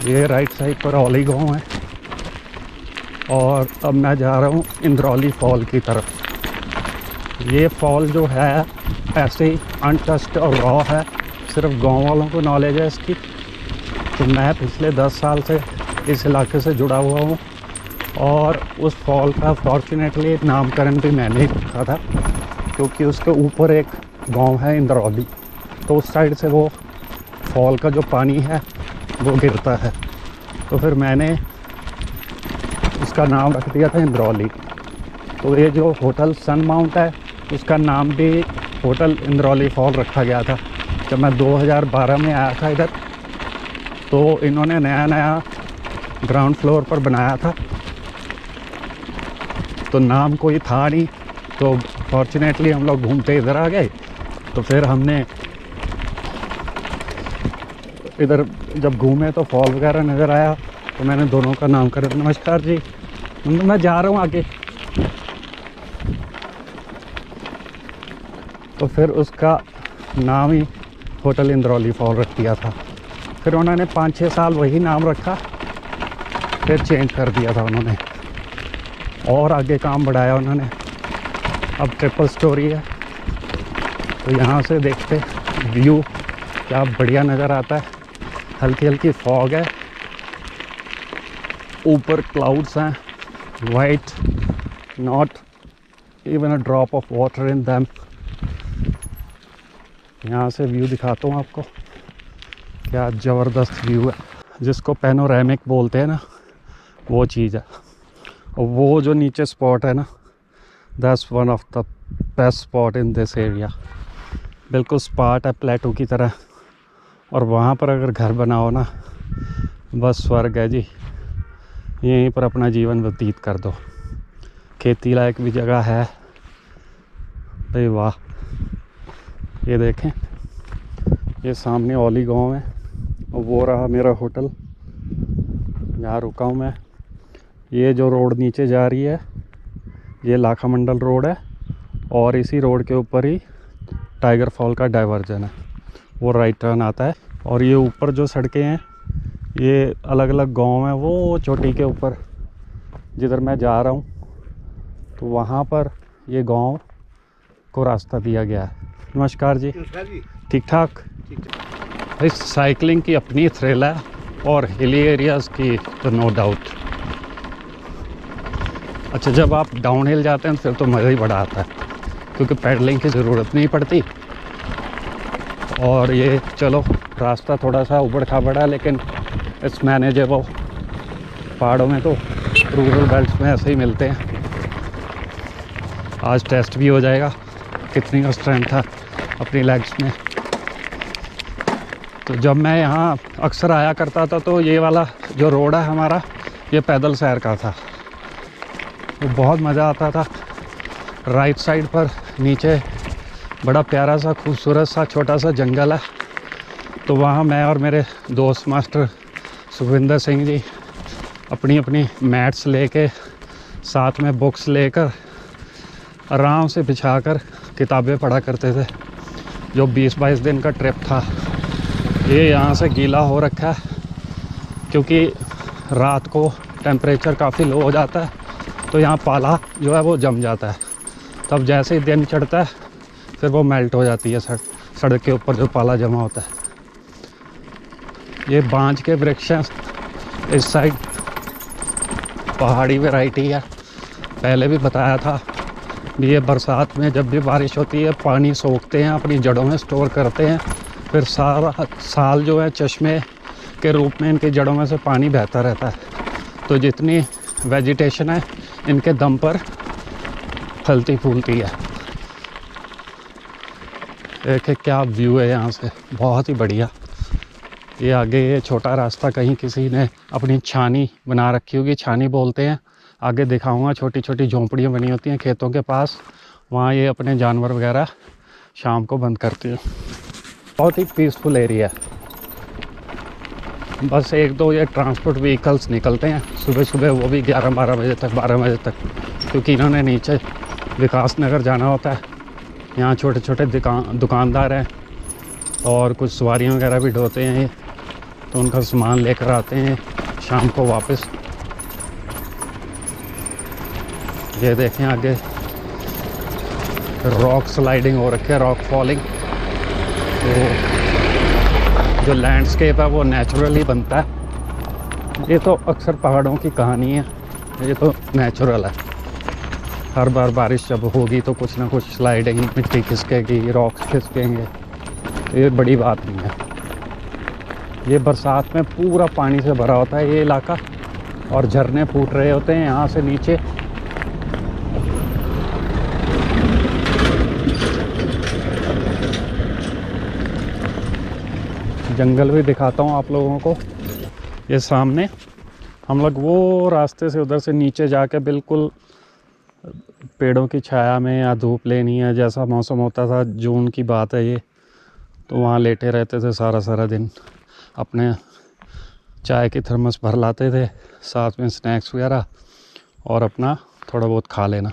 ये right side पर औली गाँव है और अब मैं जा रहा हूँ इंद्रौली फॉल की तरफ। ये फॉल जो है ऐसे ही अनटच्ड और रॉ है, सिर्फ गांव वालों को नॉलेज है इसकी। तो मैं पिछले 10 साल से इस इलाके से जुड़ा हुआ हूँ और उस फॉल का फॉर्चुनेटली नामकरण भी मैंने ही रखा था, क्योंकि उसके ऊपर एक गांव है इंद्रौली, तो उस साइड से वो फॉल का जो पानी है वो गिरता है। तो फिर मैंने उसका नाम रख दिया था इंद्रौली। तो ये जो होटल सन माउंट है उसका नाम भी होटल इंद्रौली फॉल रखा गया था। जब मैं 2012 में आया था इधर, तो इन्होंने नया नया ग्राउंड फ्लोर पर बनाया था, तो नाम कोई था नहीं। तो फॉर्चुनेटली हम लोग घूमते इधर आ गए। तो फिर हमने इधर जब घूमे तो फॉल वगैरह नज़र आया, तो मैंने दोनों का नामकरण। नमस्कार जी, मैं जा रहा हूँ आगे। तो फिर उसका नाम ही होटल इंद्रौली फॉल रख दिया था। फिर उन्होंने 5-6 साल वही नाम रखा, फिर चेंज कर दिया था उन्होंने और आगे काम बढ़ाया उन्होंने। अब ट्रिपल स्टोरी है, तो यहाँ से देखते व्यू क्या बढ़िया नज़र आता है। हल्की हल्की फॉग है, ऊपर क्लाउड्स हैं white, not even a drop of water in them. यहाँ से व्यू दिखाता हूँ आपको, क्या ज़बरदस्त व्यू है, जिसको पैनोरामिक बोलते हैं ना, वो चीज़ है। और वो जो नीचे स्पॉट है ना, that's one of the best spot in this area. बिल्कुल स्पॉट है प्लेटो की तरह, और वहाँ पर अगर घर बनाओ ना, बस स्वर्ग है जी। यहीं पर अपना जीवन व्यतीत कर दो। खेती लायक भी जगह है भाई, वाह। ये देखें, ये सामने औली गांव है और वो रहा मेरा होटल, यहाँ रुका हूँ मैं। ये जो रोड नीचे जा रही है ये लाखा मंडल रोड है, और इसी रोड के ऊपर ही टाइगर फॉल का डाइवर्जन है, वो राइट टर्न आता है। और ये ऊपर जो सड़कें हैं ये अलग अलग गांव हैं। वो चोटी के ऊपर जिधर मैं जा रहा हूँ, तो वहाँ पर ये गांव को रास्ता दिया गया है। नमस्कार जी, ठीक ठाक। इस साइकिलिंग की अपनी थ्रिल है, और हिली एरियाज़ की तो नो डाउट। अच्छा, जब आप डाउन हिल जाते हैं फिर तो मज़ा ही बड़ा आता है, क्योंकि पैडलिंग की ज़रूरत नहीं पड़ती। और ये चलो रास्ता थोड़ा सा उबड़ खाबड़ है, लेकिन इट्स मैनेजेबल। पहाड़ों में तो रूरल बेल्ट्स में ऐसे ही मिलते हैं। आज टेस्ट भी हो जाएगा कितनी का स्ट्रेंथ था अपनी लेग्स में। तो जब मैं यहाँ अक्सर आया करता था, तो ये वाला जो रोड है हमारा, ये पैदल सैर का था, तो बहुत मज़ा आता था। राइट साइड पर नीचे बड़ा प्यारा सा खूबसूरत सा छोटा सा जंगल है, तो वहाँ मैं और मेरे दोस्त मास्टर सुखविंदर सिंह जी अपनी अपनी मैट्स लेके, साथ में बुक्स लेकर आराम से बिछाकर किताबें पढ़ा करते थे। जो 20-22 दिन का ट्रिप था, ये यहाँ से गीला हो रखा है, क्योंकि रात को टेम्परेचर काफ़ी लो हो जाता है, तो यहाँ पाला जो है वो जम जाता है। तब जैसे ही दिन चढ़ता है फिर वो मेल्ट हो जाती है सड़क के ऊपर जो पाला जमा होता है। ये बांज के वृक्ष हैं इस साइड, पहाड़ी वैरायटी है। पहले भी बताया था, ये बरसात में जब भी बारिश होती है पानी सोखते हैं, अपनी जड़ों में स्टोर करते हैं, फिर सारा साल जो है चश्मे के रूप में इनकी जड़ों में से पानी बहता रहता है। तो जितनी वेजिटेशन है इनके दम पर फलती फूलती है। देखिए क्या व्यू है यहाँ से, बहुत ही बढ़िया। ये आगे ये छोटा रास्ता कहीं किसी ने अपनी छानी बना रखी होगी, छानी बोलते हैं। आगे दिखाऊंगा, छोटी छोटी झोंपड़ियाँ बनी होती हैं खेतों के पास, वहाँ ये अपने जानवर वगैरह शाम को बंद करती हैं। बहुत ही पीसफुल एरिया है। बस 1-2 ये ट्रांसपोर्ट व्हीकल्स निकलते हैं सुबह सुबह, वो भी 11-12 बजे तक, 12 बजे तक, क्योंकि इन्होंने नीचे विकास नगर जाना होता है। यहाँ छोटे छोटे दुकानदार हैं और कुछ सवारियाँ वगैरह भी ढोते हैं ये। तो उनका सामान लेकर आते हैं शाम को वापस। ये देखें आगे रॉक स्लाइडिंग हो रखी है, रॉक फॉलिंग। तो जो लैंडस्केप है वो नेचुरली बनता है। ये तो अक्सर पहाड़ों की कहानी है, ये तो नेचुरल है। हर बार बारिश जब होगी तो कुछ ना कुछ स्लाइडिंग, मिट्टी खिसकेगी, रॉक्स खिसकेंगे। तो ये बड़ी बात नहीं है। ये बरसात में पूरा पानी से भरा होता है ये इलाका, और झरने फूट रहे होते हैं यहाँ से नीचे। जंगल भी दिखाता हूँ आप लोगों को। ये सामने हम लोग वो रास्ते से उधर से नीचे जाके बिल्कुल पेड़ों की छाया में या धूप लेनी है, जैसा मौसम होता था, जून की बात है ये, तो वहाँ लेटे रहते थे सारा दिन। अपने चाय की थर्मस भर लाते थे, साथ में स्नैक्स वगैरह, और अपना थोड़ा बहुत खा लेना।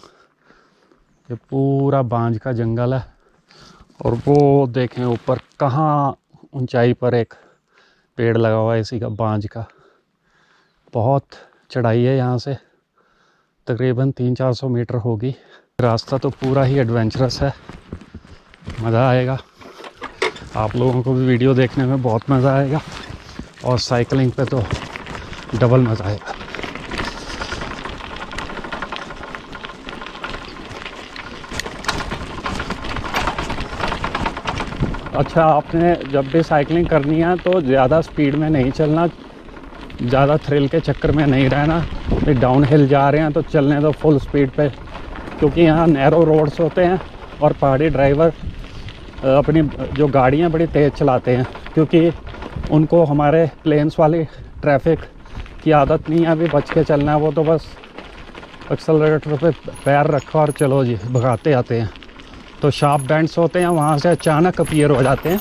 ये पूरा बांज का जंगल है। और वो देखें ऊपर कहाँ ऊंचाई पर एक पेड़ लगा हुआ है इसी का, बांज का। बहुत चढ़ाई है यहाँ से, तकरीबन 300-400 मीटर होगी। रास्ता तो पूरा ही एडवेंचरस है, मज़ा आएगा। आप लोगों को भी वीडियो देखने में बहुत मज़ा आएगा, और साइकिलिंग पे तो डबल मज़ा आएगा। अच्छा, आपने जब भी साइकिलिंग करनी है तो ज़्यादा स्पीड में नहीं चलना, ज़्यादा थ्रिल के चक्कर में नहीं रहना। डाउन हिल जा रहे हैं तो चलने दो फुल स्पीड पे, क्योंकि यहाँ नैरो रोड्स होते हैं और पहाड़ी ड्राइवर अपनी जो गाड़ियाँ बड़ी तेज़ चलाते हैं, क्योंकि उनको हमारे प्लेन्स वाली ट्रैफिक की आदत नहीं है। अभी बच के चलना है, वो तो बस एक्सेलरेटर पे पैर रखा और चलो जी, भगाते आते हैं। तो शार्प बैंड्स होते हैं, वहाँ से अचानक अपीयर हो जाते हैं।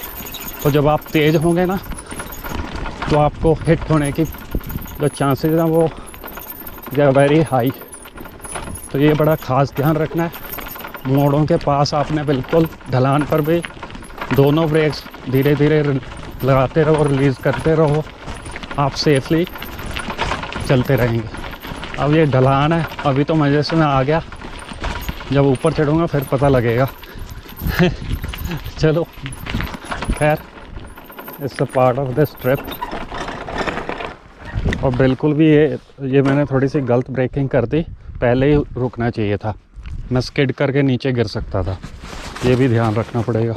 तो जब आप तेज़ होंगे ना तो आपको हिट होने की जो चांसेस हैं वो वेरी हाई। तो ये बड़ा ख़ास ध्यान रखना है। मोड़ों के पास आपने बिल्कुल ढलान पर भी दोनों ब्रेक्स धीरे धीरे लगाते रहो और रिलीज़ करते रहो, आप सेफली चलते रहेंगे। अब ये ढलान है, अभी तो मज़े से मैं आ गया, जब ऊपर चढ़ूँगा फिर पता लगेगा। चलो खैर, it's a part of this trip. और बिल्कुल भी ये मैंने थोड़ी सी गलत ब्रेकिंग कर दी, पहले ही रुकना चाहिए था, मैं स्किड करके नीचे गिर सकता था। ये भी ध्यान रखना पड़ेगा।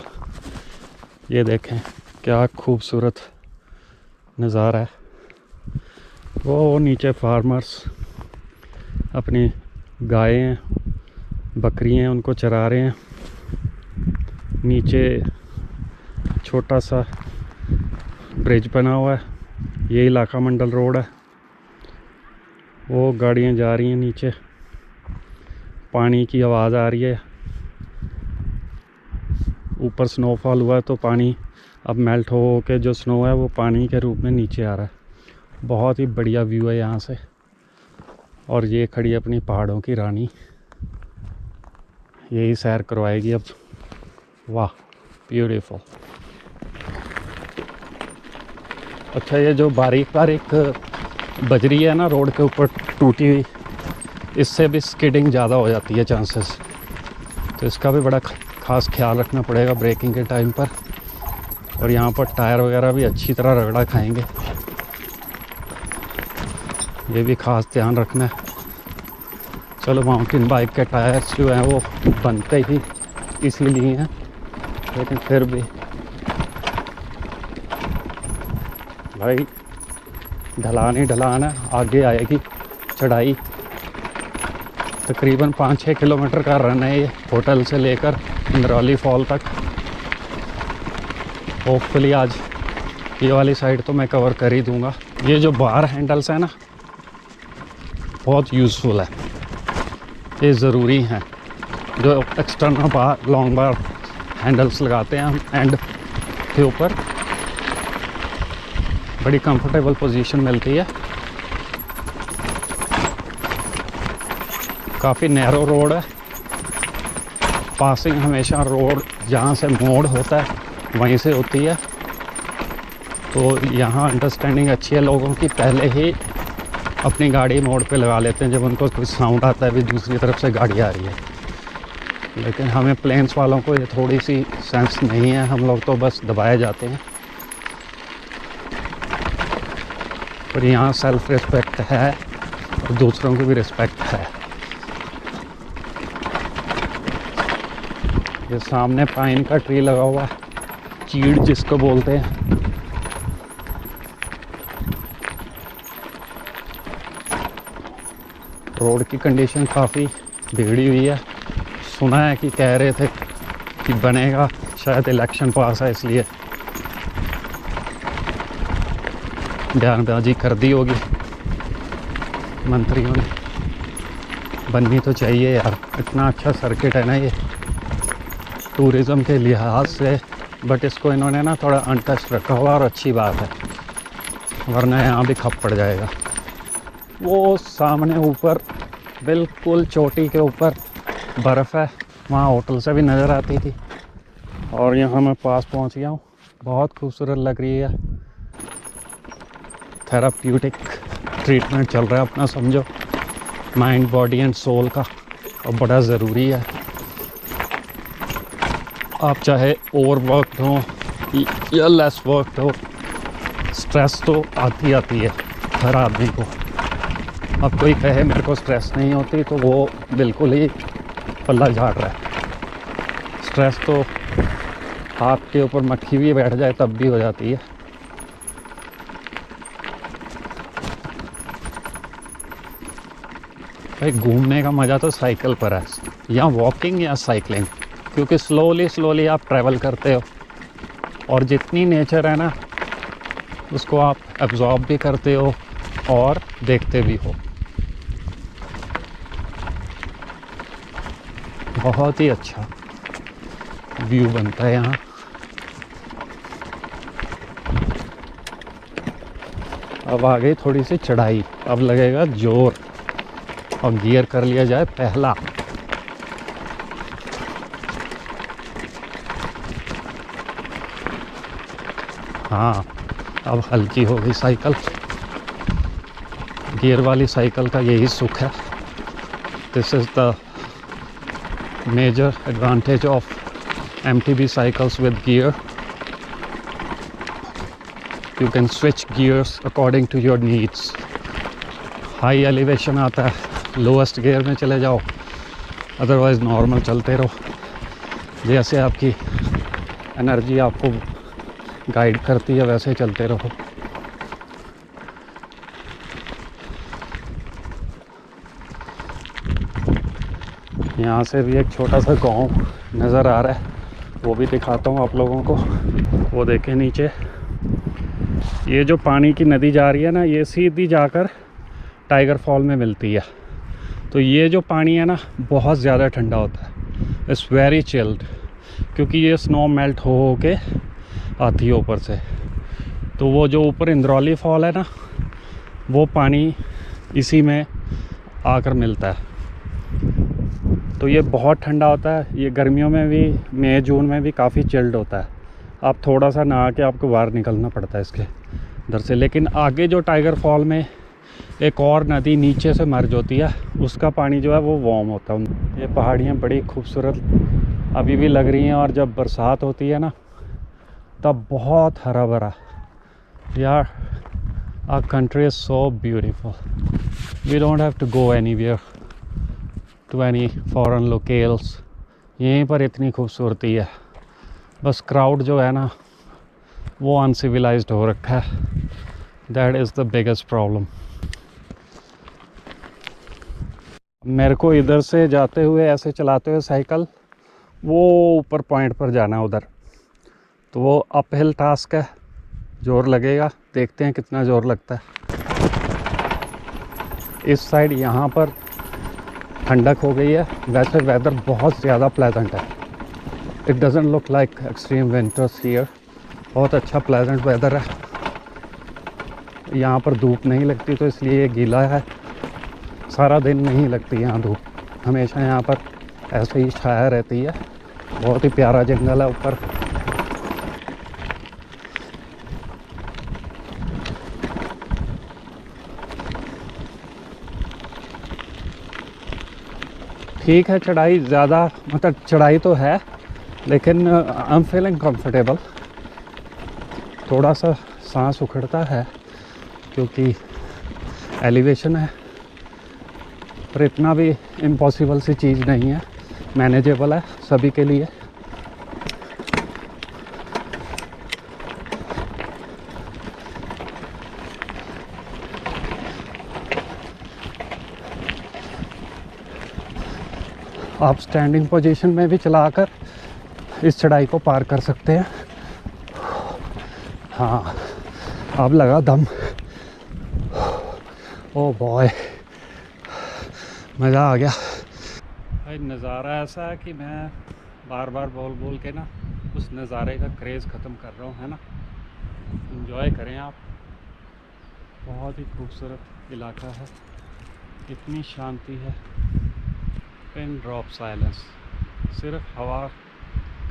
ये देखें क्या खूबसूरत नज़ारा है। वो नीचे फार्मर्स अपनी गायें बकरियां उनको चरा रहे हैं। नीचे छोटा सा ब्रिज बना हुआ है, ये इलाका मंडल रोड है। वो गाड़ियां जा रही हैं नीचे, पानी की आवाज़ आ रही है। ऊपर स्नोफॉल हुआ है तो पानी अब मेल्ट हो के जो स्नो है वो पानी के रूप में नीचे आ रहा है। बहुत ही बढ़िया व्यू है यहाँ से। और ये खड़ी अपनी पहाड़ों की रानी, यही सैर करवाएगी अब। वाह, ब्यूटीफुल। अच्छा, ये जो बारीक बारीक बजरी है ना रोड के ऊपर टूटी हुई, इससे भी स्किडिंग ज़्यादा हो जाती है चांसेस। तो इसका भी बड़ा खास ख्याल रखना पड़ेगा ब्रेकिंग के टाइम पर। और यहाँ पर टायर वगैरह भी अच्छी तरह रगड़ा खाएंगे, ये भी खास ध्यान रखना है। चलो, माउंटेन बाइक के टायर्स जो हैं वो बनते ही इसीलिए हैं, लेकिन फिर भी भाई ढलान ही ढलान है, आगे आएगी चढ़ाई। तकरीबन 5-6 किलोमीटर का रन है ये, होटल से लेकर इंद्रौली फॉल तक। होपफुली आज ये वाली साइड तो मैं कवर कर ही दूंगा। ये जो बार हैंडल्स है ना, बहुत यूज़फुल है, ये ज़रूरी हैं। जो एक्सटर्नल बार, लॉन्ग बार हैंडल्स लगाते हैं हम एंड के ऊपर, बड़ी कंफर्टेबल पोजीशन मिलती है। काफ़ी नैरो रोड है, पासिंग हमेशा रोड जहाँ से मोड़ होता है वहीं से होती है। तो यहाँ अंडरस्टैंडिंग अच्छी है लोगों की, पहले ही अपनी गाड़ी मोड़ पे लगा लेते हैं जब उनको कुछ साउंड आता है भी दूसरी तरफ से गाड़ी आ रही है। लेकिन हमें प्लेन्स वालों को ये थोड़ी सी सेंस नहीं है, हम लोग तो बस दबाए जाते हैं। पर यहाँ सेल्फ रिस्पेक्ट है और दूसरों की भी रिस्पेक्ट है। ये सामने पाइन का ट्री लगा हुआ है, चीड़ जिसको बोलते हैं। रोड की कंडीशन काफ़ी बिगड़ी हुई है। सुना है कि कह रहे थे कि बनेगा, शायद इलेक्शन पास है इसलिए बयानबाजी कर दी होगी मंत्रियों ने। बननी तो चाहिए यार, इतना अच्छा सर्किट है ना ये टूरिज़्म के लिहाज से, बट इसको इन्होंने ना थोड़ा अनटच्ड रखा हुआ और अच्छी बात है, वरना यहाँ भी खप पड़ जाएगा। वो सामने ऊपर बिल्कुल चोटी के ऊपर बर्फ़ है, वहाँ होटल से भी नज़र आती थी। और यहाँ मैं पास पहुँच गया हूँ, बहुत खूबसूरत लग रही है। थेराप्यूटिक ट्रीटमेंट चल रहा है अपना, समझो, माइंड बॉडी एंड सोल का, और बड़ा ज़रूरी है। आप चाहे ओवर वर्कड हो या लेस वर्कड हो, स्ट्रेस तो आती है हर आदमी को। अब कोई कहे मेरे को स्ट्रेस नहीं होती तो वो बिल्कुल ही पल्ला झाड़ रहा है। स्ट्रेस तो हाथ के ऊपर मक्खी भी बैठ जाए तब भी हो जाती है। भाई घूमने का मज़ा तो साइकिल पर है, या वॉकिंग या साइकिलिंग, क्योंकि स्लोली आप ट्रैवल करते हो और जितनी नेचर है ना उसको आप एब्जॉर्ब भी करते हो और देखते भी हो। बहुत ही अच्छा व्यू बनता है यहाँ। अब आ गई थोड़ी सी चढ़ाई, अब लगेगा जोर और गियर कर लिया जाए पहला। हाँ, अब हल्की हो गई साइकिल। गियर वाली साइकिल का यही सुख है। This is the major advantage of MTB cycles with gear. You can switch gears according to your needs. High elevation आता है, लोएस्ट गियर में चले जाओ, अदरवाइज़ नॉर्मल चलते रहो। जैसे आपकी एनर्जी आपको गाइड करती है वैसे चलते रहो। यहाँ से भी एक छोटा सा गांव नज़र आ रहा है, वो भी दिखाता हूँ आप लोगों को। वो देखें नीचे, ये जो पानी की नदी जा रही है ना, ये सीधी जाकर टाइगर फॉल में मिलती है। तो ये जो पानी है ना बहुत ज़्यादा ठंडा होता है, इट्स वेरी चिल्ड, क्योंकि ये स्नो मेल्ट हो के आती है ऊपर से। तो वो जो ऊपर इंद्रौली फॉल है ना, वो पानी इसी में आकर मिलता है। तो ये बहुत ठंडा होता है। ये गर्मियों में भी, मई जून में भी काफ़ी चिल्ड होता है। आप थोड़ा सा नहा के आपको बाहर निकलना पड़ता है इसके अंदर से। लेकिन आगे जो टाइगर फॉल में एक और नदी नीचे से मर्ज होती है, उसका पानी जो है वो वार्म होता है। ये पहाड़ियाँ बड़ी खूबसूरत अभी भी लग रही हैं, और जब बरसात होती है ना तब बहुत हरा भरा। यार, our country is so beautiful, we don't have to go anywhere to any foreign locales. यहीं पर इतनी खूबसूरती है, बस क्राउड जो है ना वो अनसिविलाइज्ड हो रखा है। That is the biggest problem. मेरे को इधर से जाते हुए, ऐसे चलाते हुए साइकिल, वो ऊपर पॉइंट पर जाना है उधर, तो वो अपहिल टास्क है, जोर लगेगा। देखते हैं कितना जोर लगता है। इस साइड यहाँ पर ठंडक हो गई है। वैसे वेदर बहुत ज़्यादा प्लेजेंट है, it doesn't look like extreme winters here. बहुत अच्छा प्लेजेंट वेदर है। यहाँ पर धूप नहीं लगती तो इसलिए ये गीला है। सारा दिन नहीं लगती यहाँ धूप, हमेशा यहाँ पर ऐसे ही छाया रहती है। बहुत ही प्यारा जंगल है ऊपर। ठीक है, चढ़ाई ज़्यादा मतलब चढ़ाई तो है, लेकिन आई एम फीलिंग कंफर्टेबल। थोड़ा सा सांस उखड़ता है क्योंकि एलिवेशन है, पर इतना भी इम्पॉसिबल सी चीज़ नहीं है, मैनेजेबल है सभी के लिए। आप स्टैंडिंग पोजीशन में भी चलाकर इस चढ़ाई को पार कर सकते हैं। हाँ, अब लगा दम। ओ बॉय, मज़ा आ गया भाई। नज़ारा ऐसा है कि मैं बार बार बोल बोल के ना उस नज़ारे का क्रेज़ ख़त्म कर रहा हूँ, है ना। एंजॉय करें आप। बहुत ही खूबसूरत इलाका है, इतनी शांति है, पिन ड्रॉप साइलेंस। सिर्फ हवा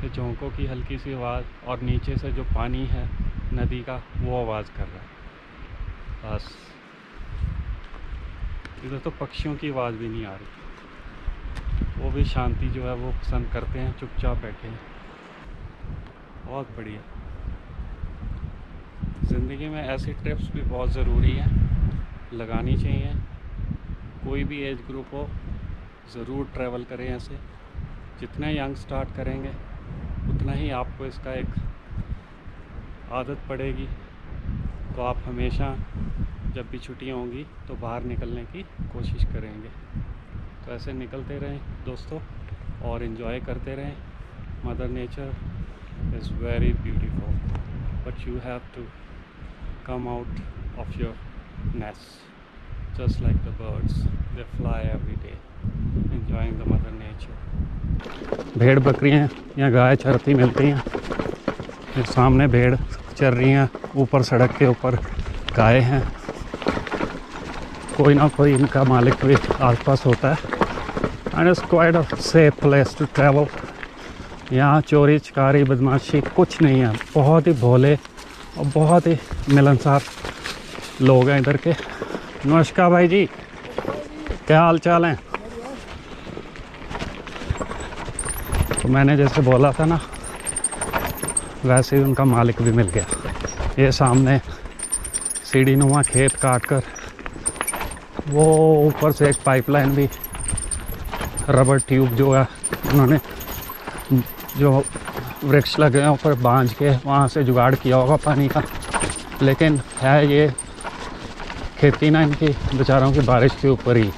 के झोंकों की हल्की सी आवाज़ और नीचे से जो पानी है नदी का, वो आवाज़ कर रहा है बस। इधर तो पक्षियों की आवाज़ भी नहीं आ रही, वो भी शांति जो है वो पसंद करते हैं, चुपचाप बैठे हैं। बहुत बढ़िया। ज़िंदगी में ऐसी ट्रिप्स भी बहुत ज़रूरी हैं, लगानी चाहिए। कोई भी एज ग्रुप हो, ज़रूर ट्रैवल करें ऐसे। जितना यंग स्टार्ट करेंगे उतना ही आपको इसका एक आदत पड़ेगी, तो आप हमेशा जब भी छुट्टियां होंगी तो बाहर निकलने की कोशिश करेंगे। तो ऐसे निकलते रहें दोस्तों और इन्जॉय करते रहें। Mother nature is very beautiful, but you have to come out of your nest, just like the birds, they fly every day, enjoying the mother nature। भेड़ बकरियां या गाय चरती मिलती हैं। फिर सामने भेड़ चर रही हैं, ऊपर सड़क के ऊपर गाय हैं। कोई ना कोई इनका मालिक भी आसपास होता है। And it's quite a safe place to travel. यहाँ चोरी चकारी बदमाशी कुछ नहीं है। बहुत ही भोले और बहुत ही मिलनसार लोग हैं इधर के। नमस्कार भाई जी, क्या हाल चाल हैं? तो मैंने जैसे बोला था ना, वैसे ही उनका मालिक भी मिल गया। ये सामने सीढ़ी नुमा खेत काट कर वो ऊपर से एक पाइपलाइन भी, रबर ट्यूब जो है उन्होंने जो वृक्ष लगे हैं ऊपर बांध के वहाँ से जुगाड़ किया होगा पानी का। लेकिन है ये खेती ना इनकी बेचारों की बारिश के ऊपर ही।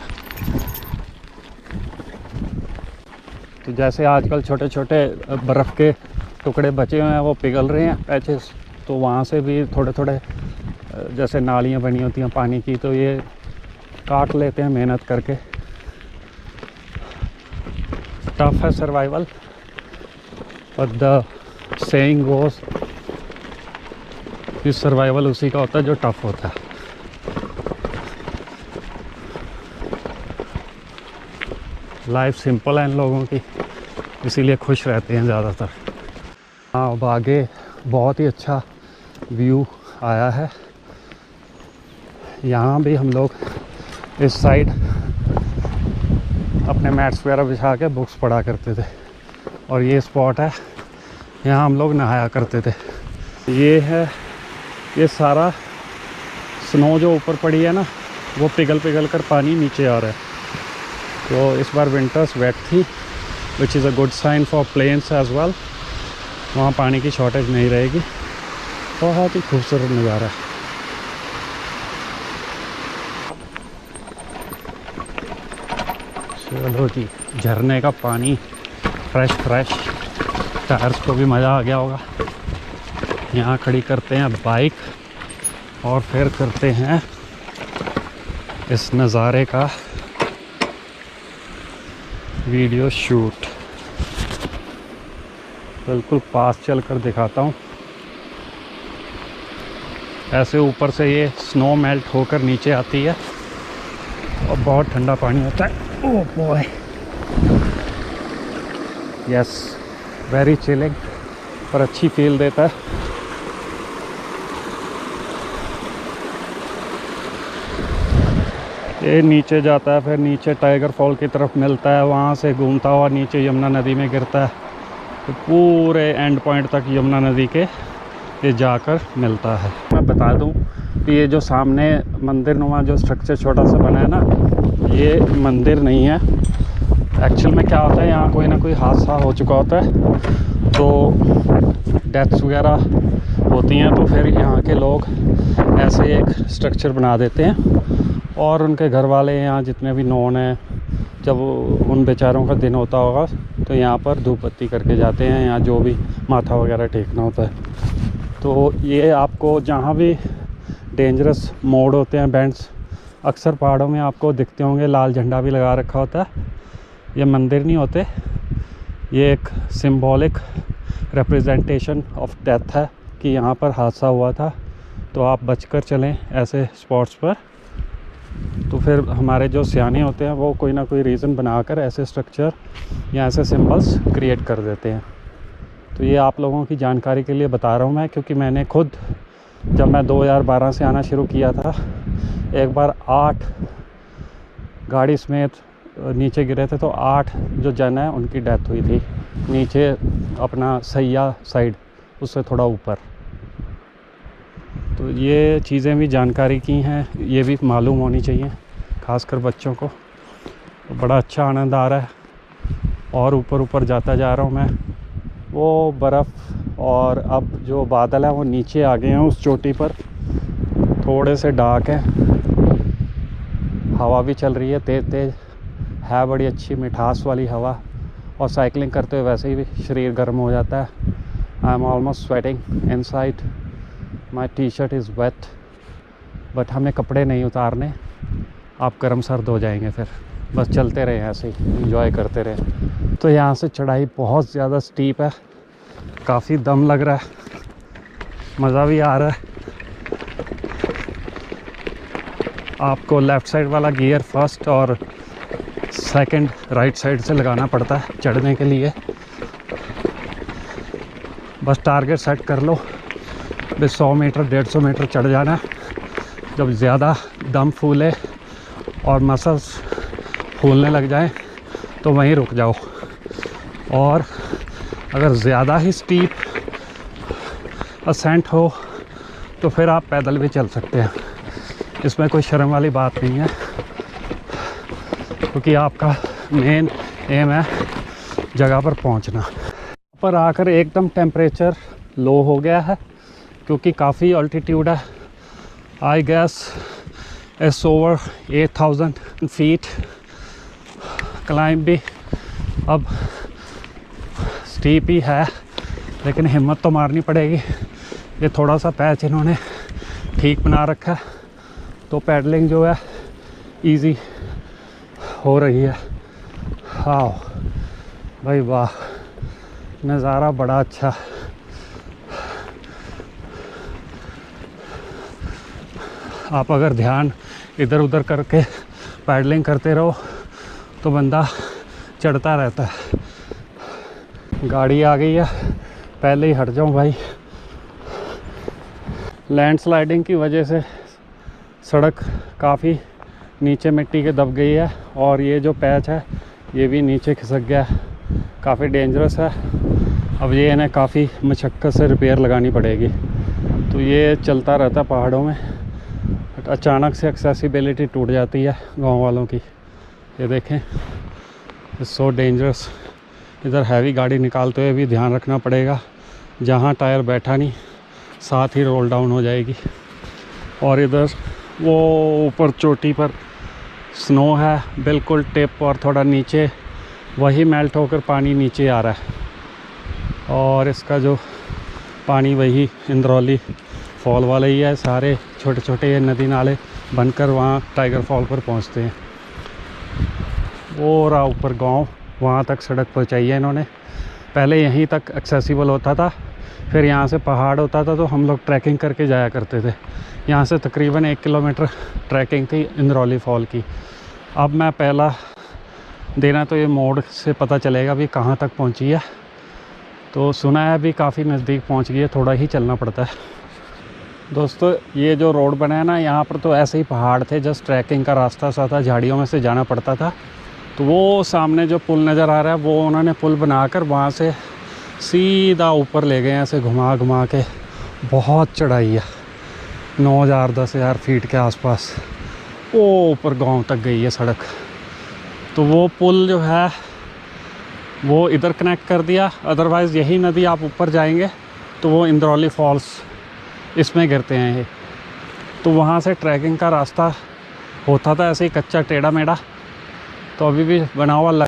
तो जैसे आजकल छोटे छोटे बर्फ़ के टुकड़े बचे हुए हैं वो पिघल रहे हैं पैचेस, तो वहाँ से भी थोड़े थोड़े जैसे नालियाँ बनी होती हैं पानी की, तो ये काट लेते हैं मेहनत करके। टफ है survival, but the saying goes कि सर्वाइवल उसी का होता है जो टफ होता है। लाइफ सिंपल है इन लोगों की, इसीलिए खुश रहते हैं ज़्यादातर। हाँ, अब आगे बहुत ही अच्छा व्यू आया है। यहाँ भी हम लोग इस साइड अपने मैट्स वगैरह बिछा के बुक्स पढ़ा करते थे, और ये स्पॉट है, यहाँ हम लोग नहाया करते थे। ये है, ये सारा स्नो जो ऊपर पड़ी है ना, वो पिघल पिघल कर पानी नीचे आ रहा है। तो इस बार विंटर्स वेट थी, which is a good sign for plains as well. वहाँ पानी की शॉर्टेज नहीं रहेगी। बहुत ही खूबसूरत नज़ारा है। चलो जी, झरने का पानी फ्रेश फ्रेश, टायर्स को भी मज़ा आ गया होगा। यहाँ खड़ी करते हैं बाइक और फिर करते हैं इस नज़ारे का वीडियो शूट। बिल्कुल पास चल कर दिखाता हूँ। ऐसे ऊपर से ये स्नो मेल्ट होकर नीचे आती है और बहुत ठंडा पानी होता है। Oh boy, yes, very chilling, पर अच्छी फील देता है। ये नीचे जाता है, फिर नीचे टाइगर फॉल की तरफ मिलता है, वहाँ से घूमता हुआ नीचे यमुना नदी में गिरता है, तो पूरे एंड पॉइंट तक यमुना नदी के ये जाकर मिलता है। मैं बता दूं कि ये जो सामने मंदिर नुमा जो स्ट्रक्चर छोटा सा बना है ना, ये मंदिर नहीं है। एक्चुअल में क्या होता है, यहाँ कोई ना कोई हादसा हो चुका होता है, तो डेथ्स वगैरह होती हैं, तो फिर यहाँ के लोग ऐसे एक स्ट्रक्चर बना देते हैं और उनके घर वाले यहाँ जितने भी नॉन हैं, जब उन बेचारों का दिन होता होगा तो यहाँ पर धूप बत्ती करके जाते हैं, यहाँ जो भी माथा वगैरह टेकना होता है। तो ये आपको जहाँ भी डेंजरस मोड़ होते हैं, बेंड्स, अक्सर पहाड़ों में आपको दिखते होंगे, लाल झंडा भी लगा रखा होता है। ये मंदिर नहीं होते, ये एक सिंबॉलिक रिप्रेजेंटेशन ऑफ डेथ है कि यहाँ पर हादसा हुआ था, तो आप बचकर चलें ऐसे स्पॉट्स पर। तो फिर हमारे जो सियाने होते हैं वो कोई ना कोई रीज़न बनाकर ऐसे स्ट्रक्चर या ऐसे सिंबल्स क्रिएट कर देते हैं। तो ये आप लोगों की जानकारी के लिए बता रहा हूँ मैं, क्योंकि मैंने खुद जब मैं 2012 से आना शुरू किया था, एक बार 8 गाड़ी समेत नीचे गिरे थे, तो 8 जो जन है उनकी डेथ हुई थी नीचे अपना सैया साइड, उससे थोड़ा ऊपर। तो ये चीज़ें भी जानकारी की हैं, ये भी मालूम होनी चाहिए खासकर बच्चों को। तो बड़ा अच्छा आनंद आ रहा है और ऊपर ऊपर जाता जा रहा हूँ मैं। वो बर्फ़ और अब जो बादल है वो नीचे आ गए हैं उस चोटी पर, थोड़े से डार्क है, हवा भी चल रही है तेज़ तेज़ है, बड़ी अच्छी मिठास वाली हवा, और साइकिलिंग करते हुए वैसे ही शरीर गर्म हो जाता है। I am almost sweating inside, my T shirt is wet, but हमें कपड़े नहीं उतारने, आप गर्म सर्द हो जाएंगे, फिर बस चलते रहे ऐसे ही इंजॉय करते रहे। तो यहाँ से चढ़ाई बहुत ज़्यादा स्टीप है, काफ़ी दम लग रहा है, मज़ा भी आ रहा है। आपको लेफ़्ट साइड वाला गियर फर्स्ट और सेकंड राइट साइड से लगाना पड़ता है चढ़ने के लिए। बस टारगेट सेट कर लो, बस 100 मीटर 150 मीटर चढ़ जाना। जब ज़्यादा दम फूले और मसल्स फूलने लग जाएं तो वहीं रुक जाओ, और अगर ज़्यादा ही स्टीप असेंट हो तो फिर आप पैदल भी चल सकते हैं, इसमें कोई शर्म वाली बात नहीं है, क्योंकि आपका मेन एम है जगह पर पहुंचना। पर आकर एकदम टेम्परेचर लो हो गया है क्योंकि काफ़ी अल्टीट्यूड है, I guess it's over 8000 feet. Climb भी अब स्टीप ही है, लेकिन हिम्मत तो मारनी पड़ेगी। ये थोड़ा सा पैच इन्होंने ठीक बना रखा है, तो पैडलिंग जो है इजी हो रही है। हाँ भाई वाह, नज़ारा बड़ा अच्छा। आप अगर ध्यान इधर उधर करके पैडलिंग करते रहो तो बंदा चढ़ता रहता है। गाड़ी आ गई है, पहले ही हट जाऊं भाई। लैंडस्लाइडिंग की वजह से सड़क काफ़ी नीचे मिट्टी के दब गई है, और ये जो पैच है ये भी नीचे खिसक गया है, काफ़ी डेंजरस है। अब ये इन्हें काफ़ी मशक्क़त से रिपेयर लगानी पड़ेगी। तो ये चलता रहता है पहाड़ों में, अचानक से एक्सेसिबिलिटी टूट जाती है गांव वालों की। ये देखें, इट्स सो डेंजरस। इधर हैवी गाड़ी निकालते हुए भी ध्यान रखना पड़ेगा, जहाँ टायर बैठा नहीं साथ ही रोल डाउन हो जाएगी। और इधर वो ऊपर चोटी पर स्नो है बिल्कुल टिप, और थोड़ा नीचे वही मेल्ट होकर पानी नीचे आ रहा है, और इसका जो पानी वही इंद्रौली फॉल वाला ही है। सारे छोटे छोटे ये नदी नाले बनकर वहाँ टाइगर फॉल पर पहुँचते हैं। वो रहा ऊपर गांव, वहाँ तक सड़क पहुँचाई है इन्होंने। पहले यहीं तक एक्सेसिबल होता था, फिर यहाँ से पहाड़ होता था तो हम लोग ट्रैकिंग करके जाया करते थे। यहाँ से तकरीबन 1 किलोमीटर ट्रैकिंग थी इंद्रौली फॉल की। अब मैं पहला देना तो ये मोड़ से पता चलेगा भी कहाँ तक पहुँची है। तो सुना है अभी काफ़ी नज़दीक पहुँच गई है, थोड़ा ही चलना पड़ता है। दोस्तों ये जो रोड बना है ना, यहाँ पर तो ऐसे ही पहाड़ थे, जस्ट ट्रैकिंग का रास्ता सा था, झाड़ियों में से जाना पड़ता था। तो वो सामने जो पुल नज़र आ रहा है, वो उन्होंने पुल बनाकर वहाँ से सीधा ऊपर ले गए हैं, ऐसे घुमा घुमा के। बहुत चढ़ाई है, 9,000-10,000 फीट के आसपास। वो ऊपर गांव तक गई है सड़क। तो वो पुल जो है वो इधर कनेक्ट कर दिया, अदरवाइज़ यही नदी आप ऊपर जाएंगे तो वो इंद्रौली फॉल्स इसमें गिरते हैं ये। तो वहाँ से ट्रैकिंग का रास्ता होता था ऐसे ही कच्चा टेढ़ा मेढ़ा, तो अभी भी बना हुआ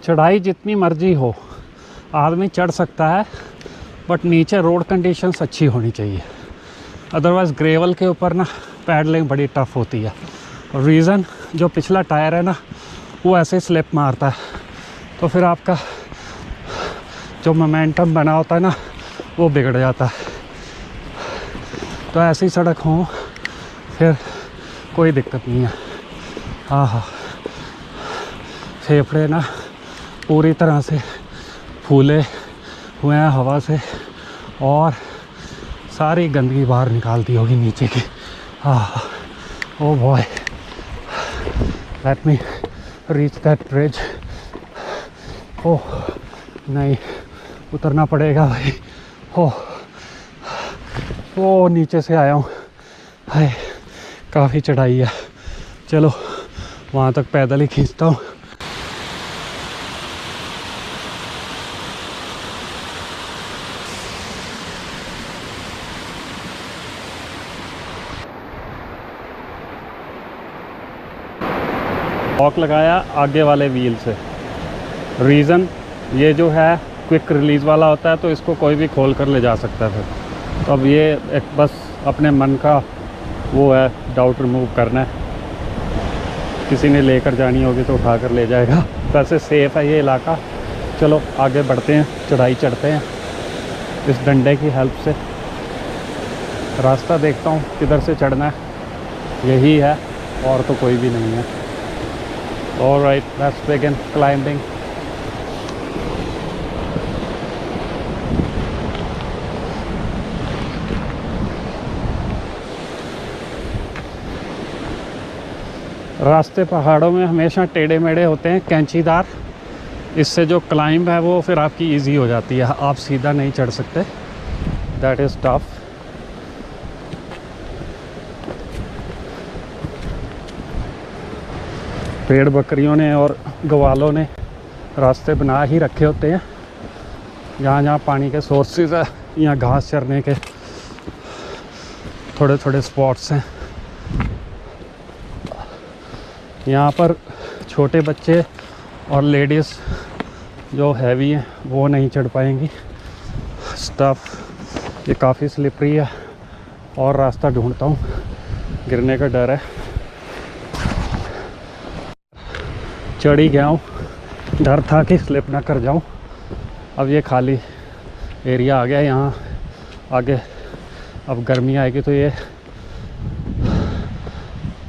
चढ़ाई जितनी मर्जी हो आदमी चढ़ सकता है, बट नीचे रोड कंडीशंस अच्छी होनी चाहिए। अदरवाइज़ ग्रेवल के ऊपर ना पैडलिंग बड़ी टफ़ होती है। और रीज़न जो पिछला टायर है ना, वो ऐसे स्लिप मारता है, तो फिर आपका जो मोमेंटम बना होता है ना, वो बिगड़ जाता है। तो ऐसी सड़क हो फिर कोई दिक्कत नहीं है। हाँ हाँ, फेफड़े ना पूरी तरह से फूले हुए हैं हवा से, और सारी गंदगी बाहर निकाल दी होगी नीचे की। हाँ, oh boy, let me reach that bridge. Oh नहीं, उतरना पड़ेगा भाई। ओ नीचे से आया हूँ, हाय काफ़ी चढ़ाई है। चलो वहाँ तक पैदल ही खींचता हूँ। लॉक लगाया आगे वाले व्हील से, रीज़न ये जो है क्विक रिलीज़ वाला होता है, तो इसको कोई भी खोल कर ले जा सकता है फिर। तो अब ये एक बस अपने मन का वो है, डाउट रिमूव करना है। किसी ने लेकर जानी होगी तो उठा कर ले जाएगा। वैसे सेफ़ है ये इलाका। चलो आगे बढ़ते हैं, चढ़ाई चढ़ते हैं इस डंडे की हेल्प से। रास्ता देखता हूँ किधर से चढ़ना है, यही है और तो कोई भी नहीं है। Alright, let's begin climbing. रास्ते पहाड़ों में हमेशा टेढ़े मेढ़े होते हैं, कैंचीदार। इससे जो क्लाइंब है वो फिर आपकी इजी हो जाती है, आप सीधा नहीं चढ़ सकते। That is tough. पेड़ बकरियों ने और ग्वालों ने रास्ते बना ही रखे होते हैं। जहाँ जहाँ पानी के सोर्सेज है या घास चरने के थोड़े थोड़े स्पॉट्स हैं। यहाँ पर छोटे बच्चे और लेडीज़ जो हैवी हैं वो नहीं चढ़ पाएंगी। स्टफ ये काफ़ी स्लिपरी है, और रास्ता ढूंढता हूँ, गिरने का डर है। चढ़ ही गया हूँ, डर था कि स्लिप ना कर जाऊँ। अब ये खाली एरिया आ गया यहाँ आगे। अब गर्मी आएगी तो ये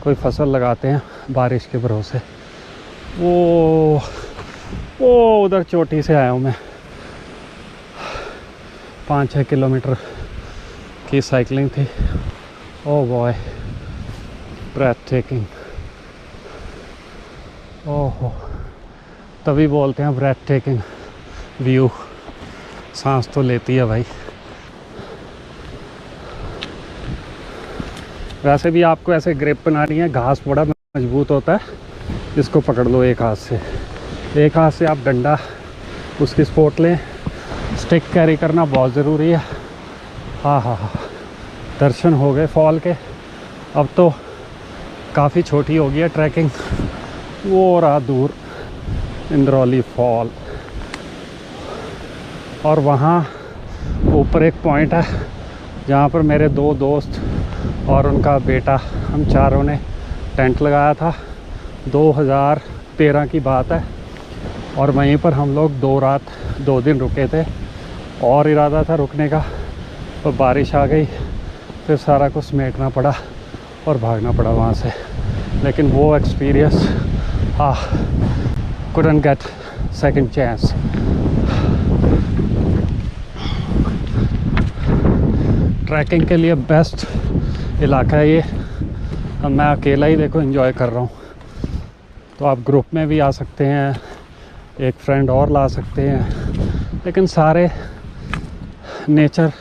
कोई फसल लगाते हैं बारिश के भरोसे। वो उधर चोटी से आया हूँ मैं। 5-6 किलोमीटर की साइकिलिंग थी। Oh boy, breathtaking. ओहो, तभी बोलते हैं ब्रेथ टेकिंग व्यू। सांस तो लेती है भाई। वैसे भी आपको ऐसे ग्रिप बनानी है, घास बड़ा मजबूत होता है, इसको पकड़ लो एक हाथ से। एक हाथ से आप डंडा उसकी सपोर्ट लें। स्टिक कैरी करना बहुत ज़रूरी है। हाँ हाँ हाँ, दर्शन हो गए फॉल के। अब तो काफ़ी छोटी हो गई है ट्रैकिंग। वो रहा दूर इंद्रौली फॉल, और वहाँ ऊपर एक पॉइंट है जहाँ पर मेरे 2 दोस्त और उनका बेटा, हम चारों ने टेंट लगाया था। 2013 की बात है, और वहीं पर हम लोग 2 रात 2 दिन रुके थे, और इरादा था रुकने का, तो बारिश आ गई, फिर सारा कुछ समेटना पड़ा और भागना पड़ा वहाँ से। लेकिन वो experience couldn't get second chance। Trekking के लिए बेस्ट इलाका है ये। अब मैं अकेला ही देखो एंजॉय कर रहा हूँ, तो आप ग्रुप में भी आ सकते हैं, एक फ्रेंड और ला सकते हैं, लेकिन सारे नेचर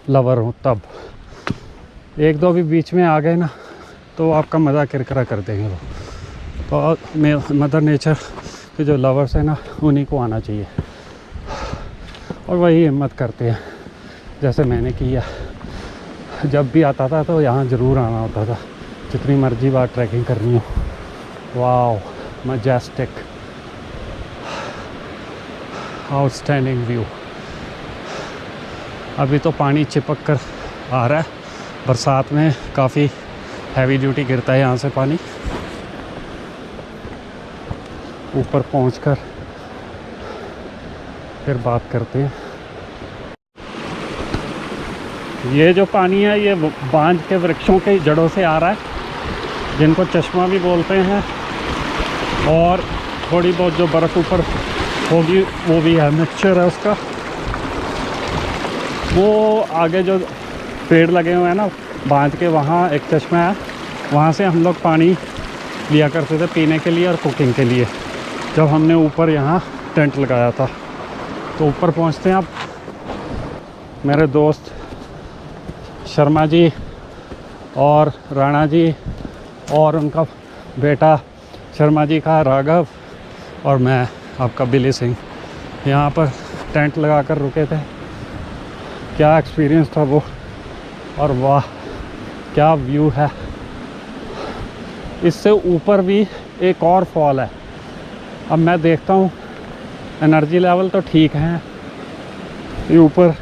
लवर हो। तब एक दो भी बीच में आ गए ना तो आपका मज़ा किरकिरा कर देंगे वो। तो मदर नेचर के जो लवर्स हैं ना, उन्हीं को आना चाहिए, और वही हिम्मत करते हैं जैसे मैंने किया। जब भी आता था तो यहाँ ज़रूर आना होता था, जितनी मर्जी बार ट्रैकिंग करनी हो। Wow, majestic, outstanding view. अभी तो पानी चिपक कर आ रहा है, बरसात में काफ़ी हैवी ड्यूटी गिरता है यहाँ से पानी। ऊपर पहुंचकर फिर बात करते हैं। ये जो पानी है ये बांज के वृक्षों के जड़ों से आ रहा है, जिनको चश्मा भी बोलते हैं, और थोड़ी बहुत जो बर्फ़ ऊपर होगी वो भी है, मिक्सचर है उसका। वो आगे जो पेड़ लगे हुए हैं ना बांध के, वहाँ एक चश्मा है, वहाँ से हम लोग पानी लिया करते थे पीने के लिए और कुकिंग के लिए, जब हमने ऊपर यहाँ टेंट लगाया था। तो ऊपर पहुँचते हैं अब। मेरे दोस्त शर्मा जी और राणा जी और उनका बेटा शर्मा जी का राघव और मैं आपका बिली सिंह यहाँ पर टेंट लगा कर रुके थे। क्या एक्सपीरियंस था वो, और वाह क्या व्यू है। इससे ऊपर भी एक और फॉल है। अब मैं देखता हूँ एनर्जी लेवल तो ठीक है, ये ऊपर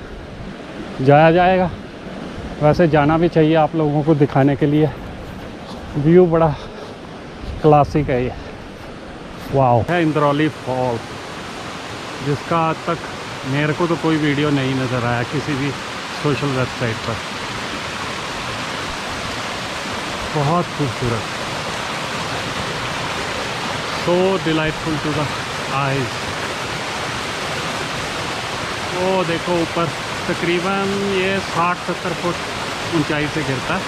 जाया जाएगा। वैसे जाना भी चाहिए आप लोगों को दिखाने के लिए, व्यू बड़ा क्लासिक है ये। वाओ, है इंद्रौली फॉल, जिसका आज तक मेरे को तो कोई वीडियो नहीं नज़र आया किसी भी सोशल वेबसाइट पर। बहुत खूबसूरत, सो डिलाइटफुल टू द आइज़। वो देखो ऊपर तकरीबन ये 60-70 फुट ऊंचाई से गिरता है।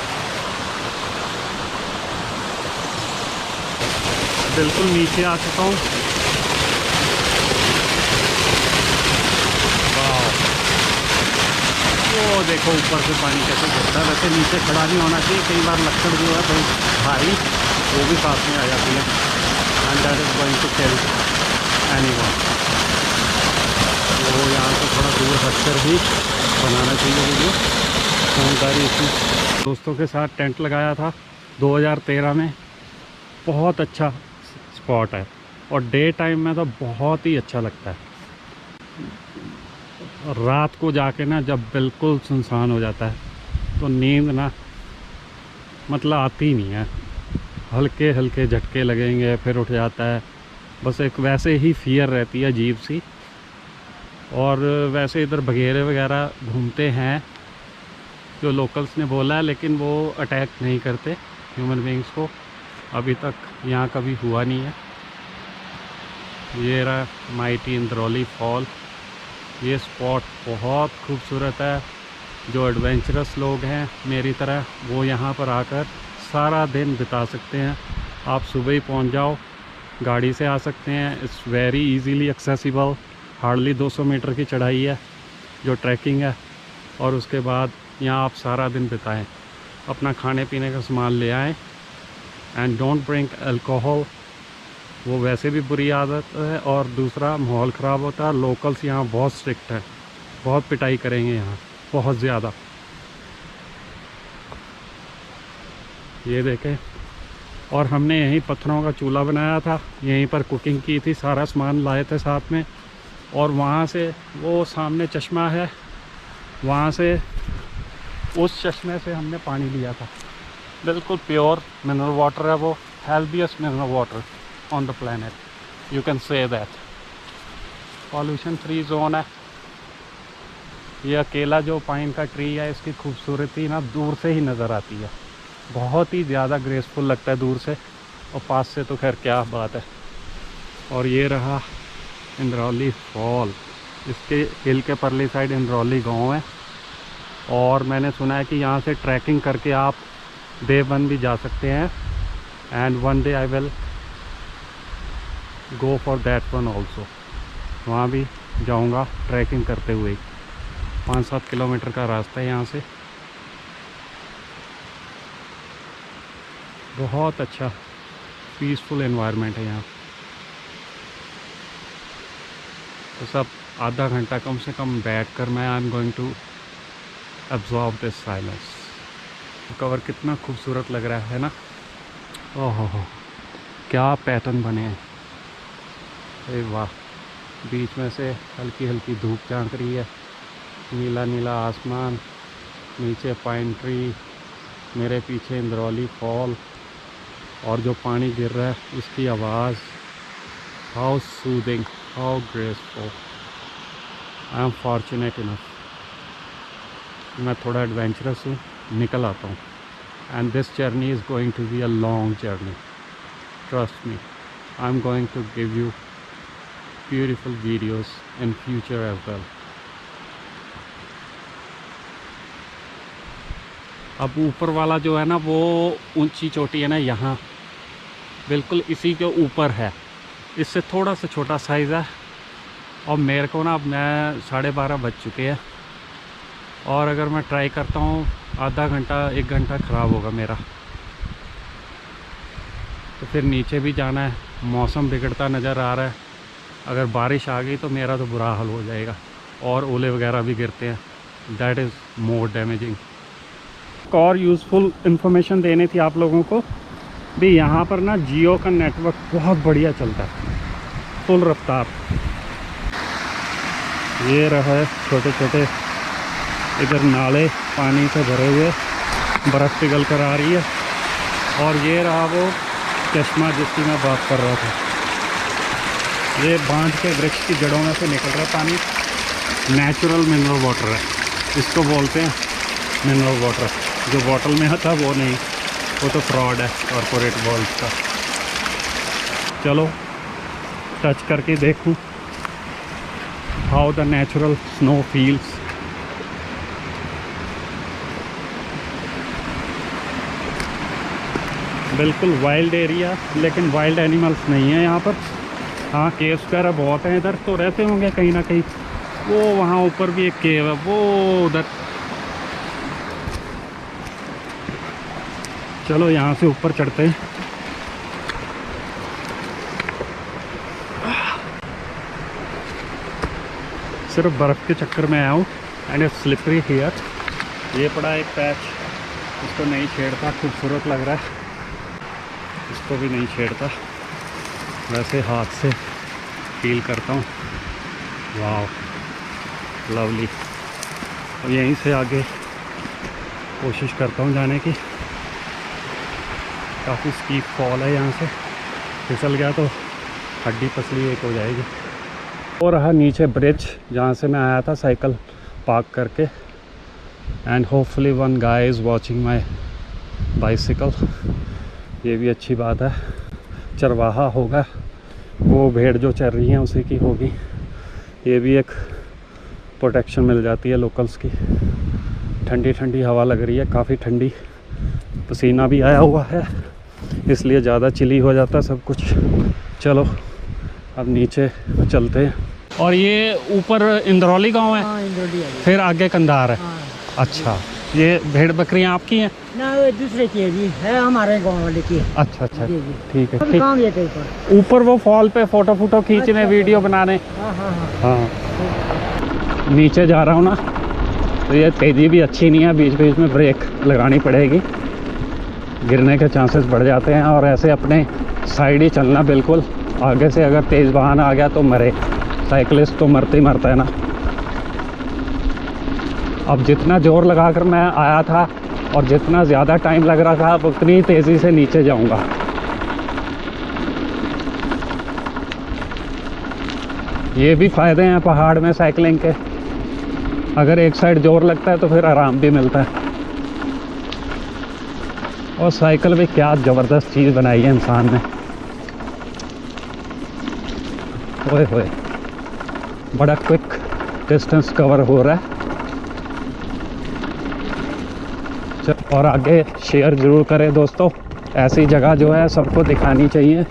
बिल्कुल नीचे आ चुका हूँ। वो देखो ऊपर से पानी कैसे गिरता है। वैसे नीचे खड़ा नहीं होना चाहिए, कई बार लकड़ जो है बहुत भारी वो भी साथ में आ जाती है, and that is going to kill anyone. तो यहाँ से थोड़ा दूर हटकर ही बनाना चाहिए वीडियो, समझदारी इसमें। दोस्तों के साथ टेंट लगाया था 2013 में। बहुत अच्छा स्पॉट है, और डे टाइम में तो बहुत ही अच्छा लगता है। रात को जाके ना जब बिल्कुल सुनसान हो जाता है तो नींद ना मतलब आती ही नहीं है। हल्के हल्के झटके लगेंगे, फिर उठ जाता है, बस एक वैसे ही फियर रहती है अजीब सी। और वैसे इधर बघेरे वगैरह घूमते हैं जो लोकल्स ने बोला है, लेकिन वो अटैक नहीं करते ह्यूमन बींग्स को, अभी तक यहाँ कभी हुआ नहीं है। ये रहा माइटी इंद्रौली फॉल। ये स्पॉट बहुत खूबसूरत है। जो एडवेंचरस लोग हैं मेरी तरह, वो यहाँ पर आकर सारा दिन बिता सकते हैं। आप सुबह ही पहुँच जाओ, गाड़ी से आ सकते हैं। It's very easily accessible. Hardly 200 metre की चढ़ाई है जो ट्रैकिंग है, और उसके बाद यहाँ आप सारा दिन बिताएं। अपना खाने पीने का सामान ले आएँ, एंड डोंट ड्रिंक अल्कोहल, वो वैसे भी बुरी आदत है। और दूसरा, माहौल ख़राब होता है। लोकल्स यहाँ बहुत स्ट्रिक्ट है, बहुत पिटाई करेंगे यहाँ, बहुत ज़्यादा। ये देखें, और हमने यहीं पत्थरों का चूल्हा बनाया था, यहीं पर कुकिंग की थी, सारा सामान लाए थे साथ में। और वहाँ से वो सामने चश्मा है, वहाँ से उस चश्मे से हमने पानी लिया था। बिल्कुल प्योर मिनरल वाटर है वो, healthiest mineral water on the planet, you can say that. Pollution free zone है। ये अकेला जो पाइन का ट्री है, इसकी खूबसूरती ना दूर से ही नज़र आती है, बहुत ही ज़्यादा ग्रेसफुल लगता है दूर से, और पास से तो खैर क्या बात है। और ये रहा इंद्रौली फॉल। इसके हिल के परली साइड इंद्रौली गांव है, और मैंने सुना है कि यहाँ से ट्रैकिंग करके आप देवबंद भी जा सकते हैं। And one day I will go for that one also. वहाँ भी जाऊँगा ट्रैकिंग करते हुए। 5-7 किलोमीटर का रास्ता है यहाँ से। बहुत अच्छा पीसफुल एनवायरनमेंट है यहाँ। तो सब आधा घंटा कम से कम बैठकर मैं I am going to absorb this silence. कवर कितना खूबसूरत लग रहा है ना। ओहो हो, क्या पैटर्न बने हैं। अरे वाह, बीच में से हल्की हल्की धूप झांक रही है, नीला नीला आसमान, नीचे पाइन ट्री, मेरे पीछे इंद्रौली फॉल, और जो पानी गिर रहा है उसकी आवाज़। How soothing, how graceful. I am fortunate enough. मैं थोड़ा एडवेंचरस हूँ, निकल आता हूँ। And this journey is going to be a long journey, trust me. I am going to give you beautiful videos in future as well. अब ऊपर वाला जो है ना, वो ऊंची चोटी है ना, यहाँ बिल्कुल इसी के ऊपर है। इससे थोड़ा सा छोटा साइज़ है। और मेरे को ना, अब मैं 12:30 बज चुके हैं, और अगर मैं ट्राई करता हूँ आधा घंटा 1 घंटा ख़राब होगा मेरा। तो फिर नीचे भी जाना है, मौसम बिगड़ता नज़र आ रहा है। अगर बारिश आ गई तो मेरा तो बुरा हाल हो जाएगा, और ओले वगैरह भी गिरते हैं। That is more damaging. एक और यूज़फुल इन्फॉर्मेशन देनी थी आप लोगों को भी। यहाँ पर ना जियो का नेटवर्क बहुत बढ़िया चलता है, फुल रफ्तार। ये रहा है छोटे छोटे इधर नाले पानी से भरे हुए, बर्फ़ पिघल कर आ रही है। और ये रहा वो चश्मा जिसकी मैं बात कर रहा था। ये बांध के वृक्ष की जड़ों में से निकल रहा पानी। नेचुरल मिनरल वाटर है, इसको बोलते हैं मिनरल वाटर। जो बॉटल में आता वो नहीं, वो तो फ्रॉड है कॉर्पोरेट वर्ल्ड का। चलो टच करके देखूं how the natural snow feels. बिल्कुल वाइल्ड एरिया, लेकिन वाइल्ड एनिमल्स नहीं है यहाँ पर। हाँ, केव्स वगैरह बहुत हैं इधर, तो रहते होंगे कहीं ना कहीं। वो वहाँ ऊपर भी एक केव है, वो उधर। चलो यहाँ से ऊपर चढ़ते हैं। सिर्फ बर्फ़ के चक्कर में आया हूँ। And it's slippery here. ये पड़ा एक पैच, इसको नहीं छेड़ता, खूबसूरत लग रहा है, इसको भी नहीं छेड़ता। वैसे हाथ से फील करता हूँ। वाह, लवली। और यहीं से आगे कोशिश करता हूँ जाने की। काफ़ी स्टीप फॉल है, यहाँ से फिसल गया तो हड्डी पसली एक हो जाएगी। और रहा नीचे ब्रिज, जहाँ से मैं आया था साइकिल पार्क करके। And hopefully one guy is watching my bicycle. ये भी अच्छी बात है। चरवाहा होगा, वो भेड़ जो चर रही हैं उसी की होगी। ये भी एक प्रोटेक्शन मिल जाती है लोकल्स की। ठंडी ठंडी हवा लग रही है, काफ़ी ठंडी। पसीना भी आया हुआ है, इसलिए ज़्यादा चिली हो जाता है सब कुछ। चलो अब नीचे चलते हैं। और ये ऊपर इंद्रौली गांव है। हाँ, इंद्रौली है। फिर आगे कंधार है। हाँ। अच्छा, ये भेड़ बकरियां आपकी हैं? ना, वो दूसरे की है जी, है हमारे गांव वाले की। अच्छा अच्छा, जी, जी। ठीक है। अभी काम ये थे ऊपर। ऊपर वो फॉल पे फोटो खींचने, अच्छा, वीडियो बनाने। हाँ हाँ हाँ। हाँ, नीचे जा रहा हूँ ना, तो ये तेज़ी भी अच्छी नहीं है, बीच बीच में ब्रेक लगानी पड़ेगी, गिरने के चांसेस बढ़ जाते हैं। और ऐसे अपने साइड ही चलना बिल्कुल। आगे से अगर तेज़ वाहन आ गया तो मरे, साइकिलिस्ट तो मरते ही मरता है ना। अब जितना ज़ोर लगाकर मैं आया था और जितना ज़्यादा टाइम लग रहा था, अब उतनी तेज़ी से नीचे जाऊंगा। ये भी फ़ायदे हैं पहाड़ में साइकिलिंग के। अगर एक साइड ज़ोर लगता है तो फिर आराम भी मिलता है। और साइकिल भी क्या ज़बरदस्त चीज़ बनाई है इंसान ने। ओए होए, बड़ा क्विक डिस्टेंस कवर हो रहा है। और आगे शेयर ज़रूर करें दोस्तों। ऐसी जगह जो है सबको दिखानी चाहिए,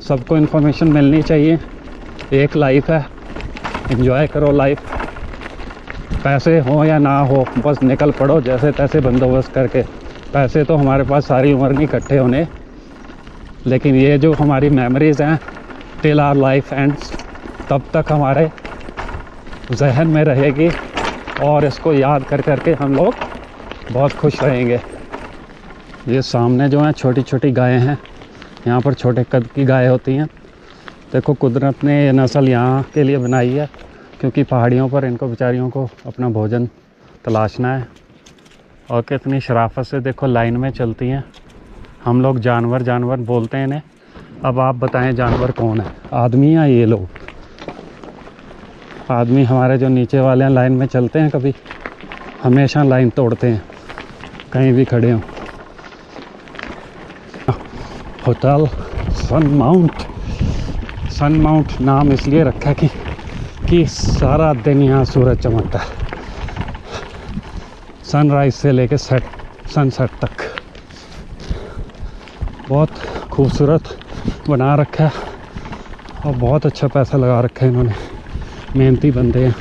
सबको इन्फॉर्मेशन मिलनी चाहिए। एक लाइफ है, एंजॉय करो लाइफ। पैसे हो या ना हो, बस निकल पड़ो जैसे तैसे बंदोबस्त करके। पैसे तो हमारे पास सारी उम्र नहीं इकट्ठे होने, लेकिन ये जो हमारी मेमोरीज़ हैं टिल आवर लाइफ एंड्स, तब तक हमारे जहन में रहेगी और इसको याद कर करके हम लोग बहुत खुश रहेंगे। ये सामने जो हैं छोटी छोटी गायें हैं, यहाँ पर छोटे कद की गायें होती हैं। देखो कुदरत ने ये नस्ल यहाँ के लिए बनाई है क्योंकि पहाड़ियों पर इनको बेचारियों को अपना भोजन तलाशना है। और कितनी शराफत से देखो लाइन में चलती हैं। हम लोग जानवर जानवर बोलते हैं इन्हें, अब आप बताएं जानवर कौन है, आदमी या ये लोग? आदमी हमारे जो नीचे वाले हैं लाइन में चलते हैं, कभी हमेशा लाइन तोड़ते हैं कहीं भी खड़े हों। होटल सन माउंट नाम इसलिए रखा कि सारा दिन यहाँ सूरज चमकता है, सनराइज से लेके सनसेट तक। बहुत खूबसूरत बना रखा है और बहुत अच्छा पैसा लगा रखा है इन्होंने, मेहनती बंदे हैं।